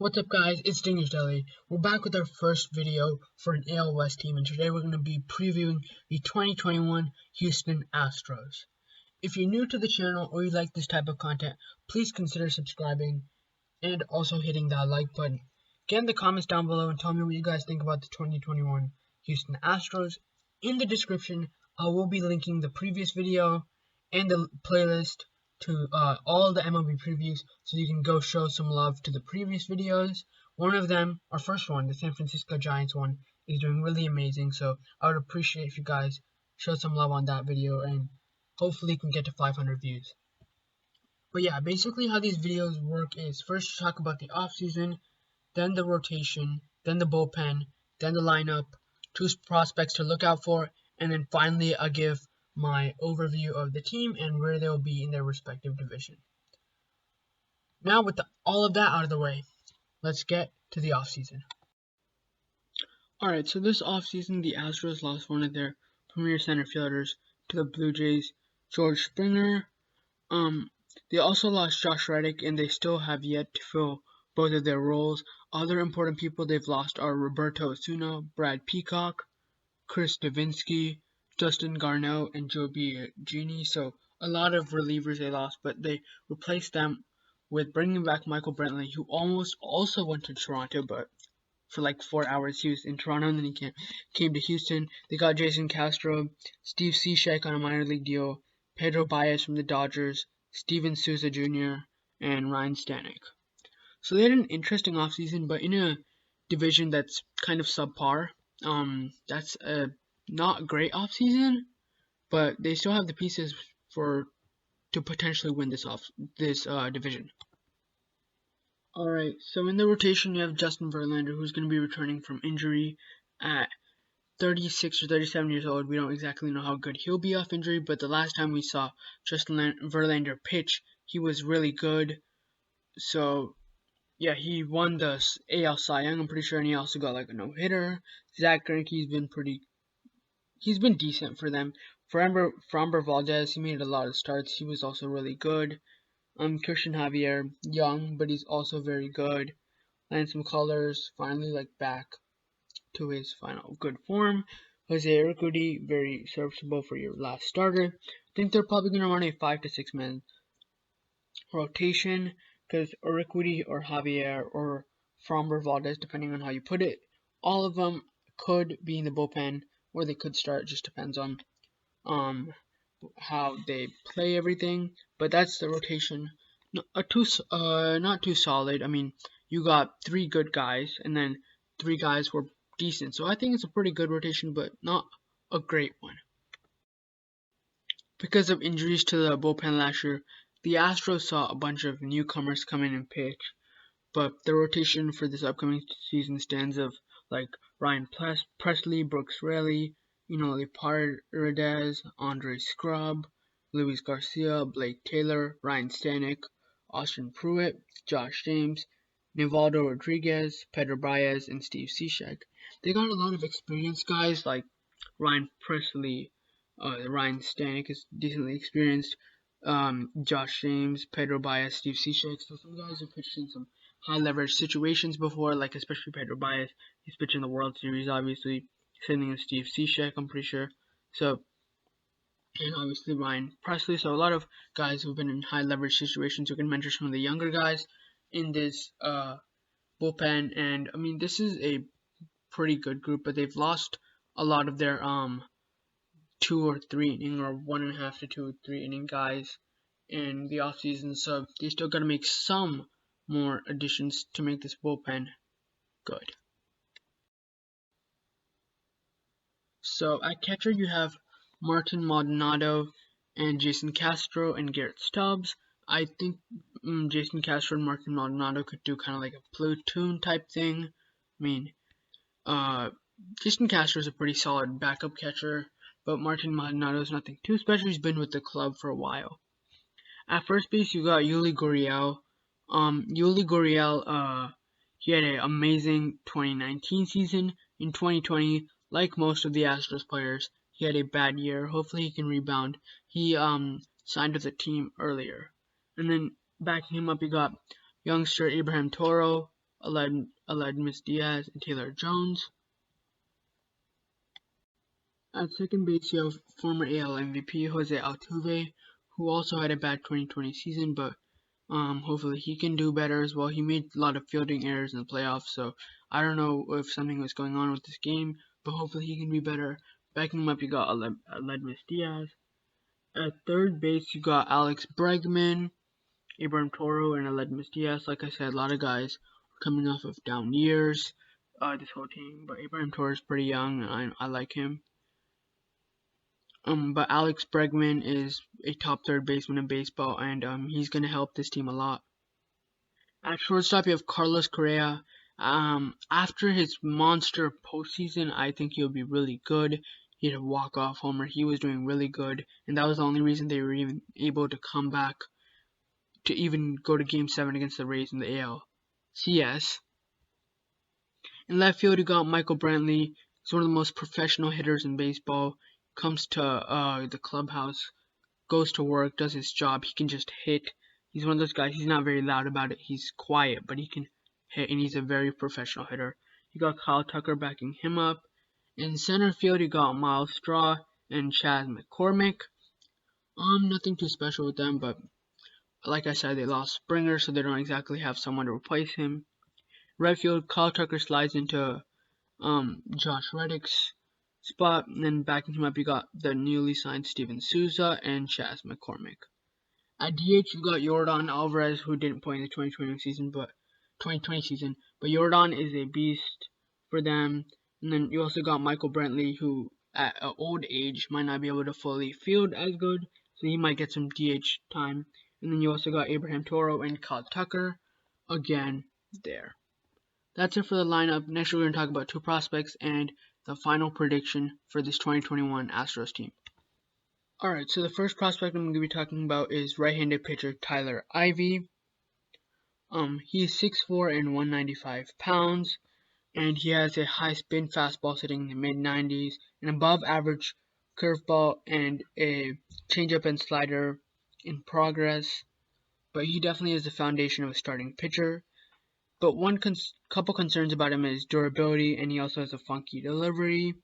What's up guys, it's Dinger's Deli. We're back with our first video for an AL West team, and today we're going to be previewing the 2021 Houston Astros. If you're new to the channel or you like this type of content, please consider subscribing and also hitting that like button. Get in the comments down below and tell me what you guys think about the 2021 Houston Astros. In the description, I will be linking the previous video and the playlist to all the MLB previews, so you can go show some love to the previous videos. One of them, our first one, the San Francisco Giants one, is doing really amazing, so I would appreciate if you guys show some love on that video, and hopefully you can get to 500 views. But yeah, basically how these videos work is first talk about the offseason, then the rotation, then the bullpen, then the lineup, two prospects to look out for, and then finally I'll give my overview of the team and where they will be in their respective division. Now with all of that out of the way, let's get to the offseason. Alright, so this offseason the Astros lost one of their premier center fielders to the Blue Jays, George Springer. They also lost Josh Reddick, and they still have yet to fill both of their roles. Other important people they've lost are Roberto Osuna, Brad Peacock, Chris Davinsky, Justin Garneau, and Joe Biagini. So a lot of relievers they lost, but they replaced them with bringing back Michael Brantley, who almost also went to Toronto, but for like 4 hours he was in Toronto, and then he came to Houston. They got Jason Castro, Steve Cishek on a minor league deal, Pedro Baez from the Dodgers, Steven Souza Jr., and Ryan Stanek. So they had an interesting offseason, but in a division that's kind of subpar. That's a not great offseason, but they still have the pieces to potentially win this division. Alright, so in the rotation you have Justin Verlander, who's going to be returning from injury at 36 or 37 years old. We don't exactly know how good he'll be off injury, but the last time we saw Justin Verlander pitch, he was really good. So yeah, he won the AL Cy Young, I'm pretty sure, and he also got like a no-hitter. Zach Greinke's been decent for them. Framber Valdez, he made a lot of starts. He was also really good. Christian Javier, young, but he's also very good. Lance McCullers, finally back to his final good form. Jose Urquidy, very serviceable for your last starter. I think they're probably going to run a 5 to 6 man rotation, because Urquidy or Javier or Framber Valdez, depending on how you put it, all of them could be in the bullpen, or they could start. It just depends on how they play everything. But that's the rotation. Not too solid. I mean, you got 3 good guys, and then 3 guys were decent. So I think it's a pretty good rotation, but not a great one. Because of injuries to the bullpen last year, the Astros saw a bunch of newcomers come in and pitch, but the rotation for this upcoming season stands of like Ryan Presley, Brooks Raley, Paredes, Andre Scrub, Luis Garcia, Blake Taylor, Ryan Stanek, Austin Pruitt, Josh James, Nivaldo Rodriguez, Pedro Baez, and Steve Cishek. They got a lot of experienced guys like Ryan Presley. Ryan Stanek is decently experienced. Josh James, Pedro Baez, Steve Cishek. So some guys have pitched in some high leverage situations before, like especially Pedro Baez. He's pitched in the World Series, obviously. Same thing with Steve Cishek, I'm pretty sure. So, and obviously Ryan Presley. So a lot of guys who've been in high leverage situations. You can mention some of the younger guys in this bullpen. And I mean, this is a pretty good group, but they've lost a lot of their 2 or 3 inning or 1.5 to 2 or 3 inning guys in the offseason, so they still got to make some more additions to make this bullpen good. So at catcher you have Martin Maldonado and Jason Castro and Garrett Stubbs. I think Jason Castro and Martin Maldonado could do kind of like a platoon type thing. I mean, Jason Castro is a pretty solid backup catcher, but Martin Maldonado is nothing too special. He's been with the club for a while. At first base, you got Yuli Goriel. Yuli Goriel, he had an amazing 2019 season. In 2020, like most of the Astros players, he had a bad year. Hopefully he can rebound. He signed with the team earlier. And then backing him up, you got youngster Abraham Toro, Aledmys Diaz, and Taylor Jones. At second base, you have former AL MVP Jose Altuve, who also had a bad 2020 season, but hopefully he can do better as well. He made a lot of fielding errors in the playoffs, so I don't know if something was going on with this game, but hopefully he can be better. Backing him up, you got Aledmys Diaz. At third base, you got Alex Bregman, Abraham Toro, and Aledmys Diaz. Like I said, a lot of guys are coming off of down years, this whole team, but Abraham Toro is pretty young, and I like him. But Alex Bregman is a top third baseman in baseball, and he's going to help this team a lot. At shortstop, you have Carlos Correa. After his monster postseason, I think he'll be really good. He had a walk-off homer. He was doing really good, and that was the only reason they were even able to come back to even go to Game 7 against the Rays in the ALCS. In left field, you got Michael Brantley. He's one of the most professional hitters in baseball. Comes to the clubhouse, goes to work, does his job. He can just hit. He's one of those guys. He's not very loud about it. He's quiet, but he can hit, and he's a very professional hitter. You got Kyle Tucker backing him up. In center field, you got Miles Straw and Chas McCormick. Nothing too special with them, but like I said, they lost Springer, so they don't exactly have someone to replace him. Right field, Kyle Tucker slides into Josh Reddick's spot, and then backing him up, you got the newly signed Steven Souza and Chas McCormick. At DH, you got Yordan Alvarez, who didn't play in the 2020 season, but Yordan is a beast for them. And then you also got Michael Brantley, who at an old age might not be able to fully field as good, so he might get some DH time. And then you also got Abraham Toro and Kyle Tucker again there. That's it for the lineup. Next, we're going to talk about two prospects and the final prediction for this 2021 Astros team. Alright, so the first prospect I'm going to be talking about is right-handed pitcher Tyler Ivey. He's 6'4" and 195 pounds, and he has a high spin fastball sitting in the mid-90s, an above-average curveball, and a changeup and slider in progress. But he definitely is the foundation of a starting pitcher. But couple concerns about him is durability, and he also has a funky delivery.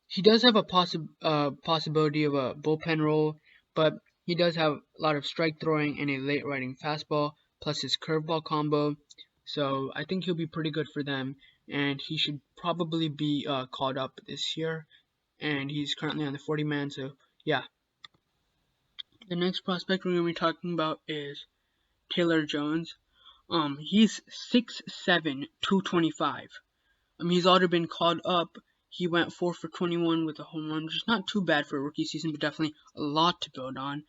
He does have a possibility of a bullpen role, but he does have a lot of strike throwing and a late riding fastball, plus his curveball combo. So I think he'll be pretty good for them, and he should probably be called up this year. And he's currently on the 40-man, so yeah. The next prospect we're going to be talking about is Taylor Jones. He's 6'7", 225. He's already been called up. He went 4 for 21 with a home run, which is not too bad for a rookie season, but definitely a lot to build on.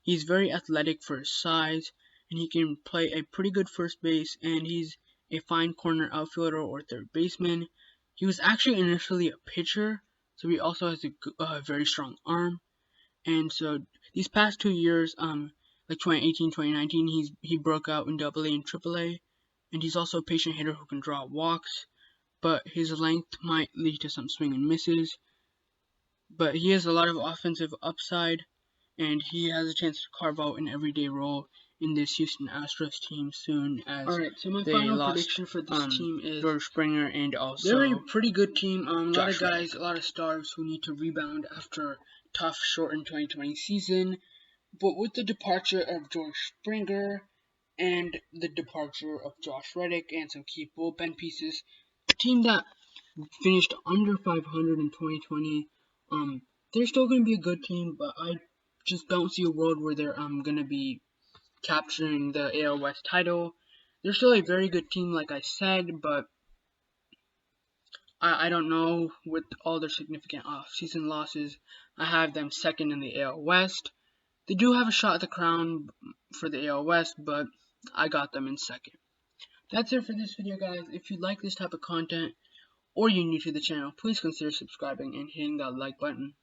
He's very athletic for his size, and he can play a pretty good first base, and he's a fine corner outfielder or third baseman. He was actually initially a pitcher, so he also has a very strong arm. And so these past 2 years, like 2018, 2019, he broke out in AA and AAA, and he's also a patient hitter who can draw walks, but his length might lead to some swing and misses. But he has a lot of offensive upside, and he has a chance to carve out an everyday role in this Houston Astros team soon as so my final prediction for this team is George Springer, and also they're a pretty good team. A lot of guys, a lot of stars who need to rebound after a tough, shortened 2020 season. But with the departure of George Springer and the departure of Josh Reddick and some key bullpen pieces, a team that finished under 500 in 2020, they're still going to be a good team, but I just don't see a world where they're going to be capturing the AL West title. They're still a very good team, like I said, but I don't know, with all their significant off-season losses, I have them second in the AL West. They do have a shot at the crown for the AL West, but I got them in second. That's it for this video, guys. If you like this type of content, or you're new to the channel, please consider subscribing and hitting that like button.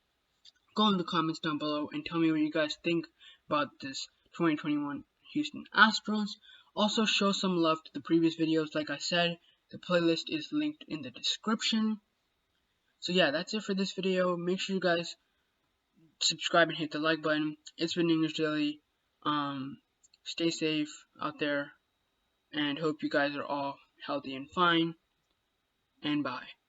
Go in the comments down below and tell me what you guys think about this 2021 Houston Astros. Also, show some love to the previous videos. Like I said, the playlist is linked in the description. So yeah, that's it for this video. Make sure you guys subscribe and hit the like button. It's been English Daily. Stay safe out there. and hope you guys are all healthy and fine, and bye.